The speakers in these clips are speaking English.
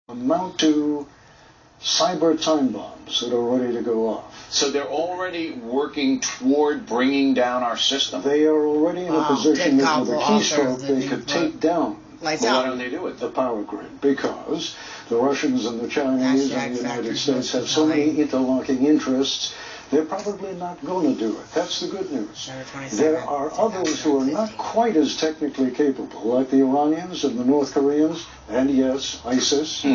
amount to cyber time bombs that are ready to go off. So they're already working toward bringing down our system. They are already in a position that with a keystroke they could take down. But why don't they do it? The power grid, because the Russians and the Chinese and the United States have so many interlocking interests. They're probably not going to do it. That's the good news. There are others who are not quite as technically capable, like the Iranians and the North Koreans, and yes, ISIS.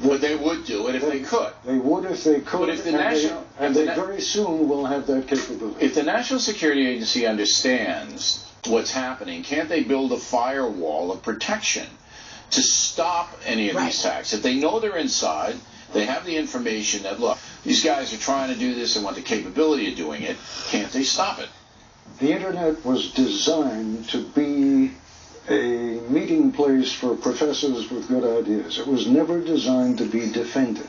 But they would do it if they could. They would if they could, but if the they very soon will have that capability. If the National Security Agency understands what's happening, can't they build a firewall of protection to stop any of these attacks? If they know they're inside, they have the information that, look, these guys are trying to do this and want the capability of doing it, can't they stop it? The Internet was designed to be a meeting place for professors with good ideas. It was never designed to be defended.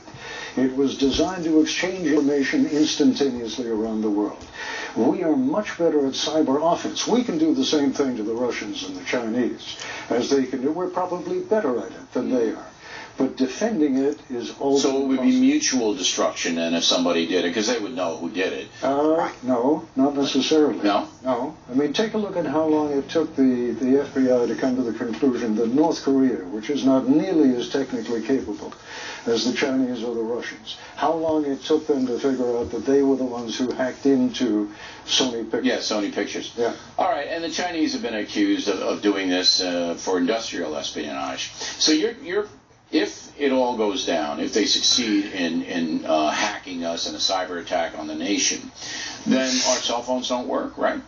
It was designed to exchange information instantaneously around the world. We are much better at cyber offense. We can do the same thing to the Russians and the Chinese as they can do. We're probably better at it than they are. But defending it is all. So it would be mutual destruction then if somebody did it, because they would know who did it. No, not necessarily. No? No. I mean, take a look at how long it took the FBI to come to the conclusion that North Korea, which is not nearly as technically capable as the Chinese or the Russians, how long it took them to figure out that they were the ones who hacked into Sony Pictures. Yeah, Sony Pictures. Yeah. All right, and the Chinese have been accused of doing this for industrial espionage. So if it all goes down, if they succeed in hacking us in a cyber attack on the nation, then our cell phones don't work, right?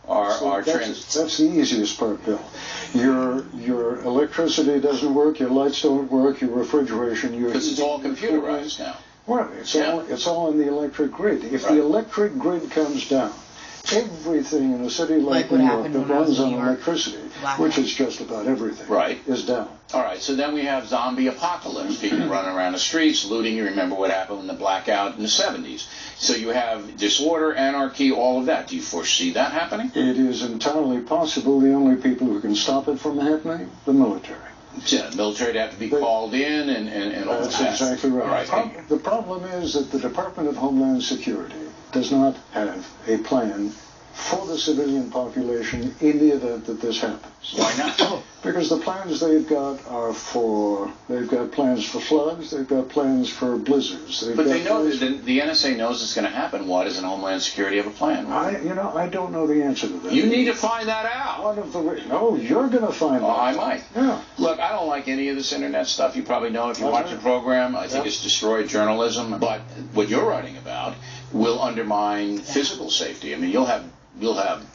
That's the easiest part, Bill. Your electricity doesn't work, your lights don't work, your refrigeration, because it's all computerized now. Well, it's all in the electric grid. If the electric grid comes down, everything in a city like New York that runs on electricity, which is just about everything, is down. All right, so then we have zombie apocalypse, people running around the streets, looting. You remember what happened in the blackout in the 70s. So you have disorder, anarchy, all of that. Do you foresee that happening? It is entirely possible. The only people who can stop it from happening, the military. Yeah, the military would have to be called in and all that. That's exactly right. The problem is that the Department of Homeland Security does not have a plan for the civilian population in the event that this happens. Why not? Because the plans they've got they've got plans for floods, they've got plans for blizzards. But they know that the NSA knows it's going to happen. Why doesn't Homeland Security have a plan? I don't know the answer to that. You need to find that out. No, you're going to find out. I might. Yeah. Look, I don't like any of this internet stuff. You probably know if you watch the program. I think it's destroyed journalism. But what you're writing about will undermine physical safety. I mean, you'll have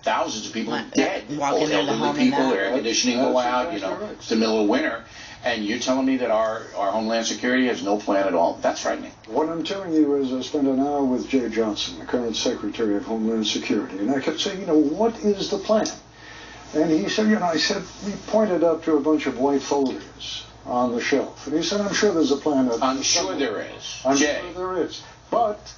thousands of people dead. Elderly people, air conditioning go out, it's the middle of winter. And you're telling me that our Homeland Security has no plan at all? That's frightening. What I'm telling you is I spent an hour with Jay Johnson, the current Secretary of Homeland Security, and I kept saying, what is the plan? And he said, we pointed up to a bunch of white folders on the shelf. And he said, I'm sure there's a plan. I'm sure there is. I'm sure there is. But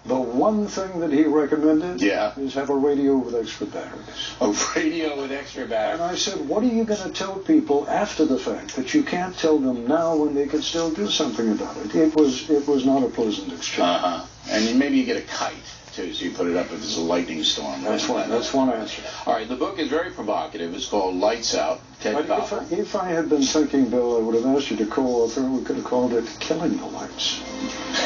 the one thing that he recommended is have a radio with extra batteries. A radio with extra batteries. And I said, what are you going to tell people after the fact that you can't tell them now when they could still do something about it? It was not a pleasant exchange. And maybe you get a kite, too, so you put it up if there's a lightning storm. That's one answer. All right, the book is very provocative. It's called Lights Out. If I had been thinking, Bill, I would have asked you to co-author. We could have called it Killing the Lights.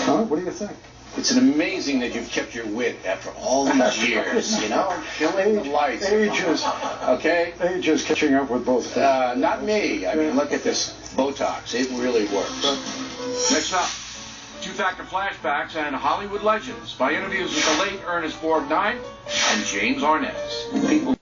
What do you think? It's amazing that you've kept your wit after all these years, Killing the Lights. Ages. Okay? Ages catching up with both. Not me. I mean, look at this Botox. It really works. Next up, two-factor flashbacks and Hollywood legends by interviews with the late Ernest Borgnine and James Arness. People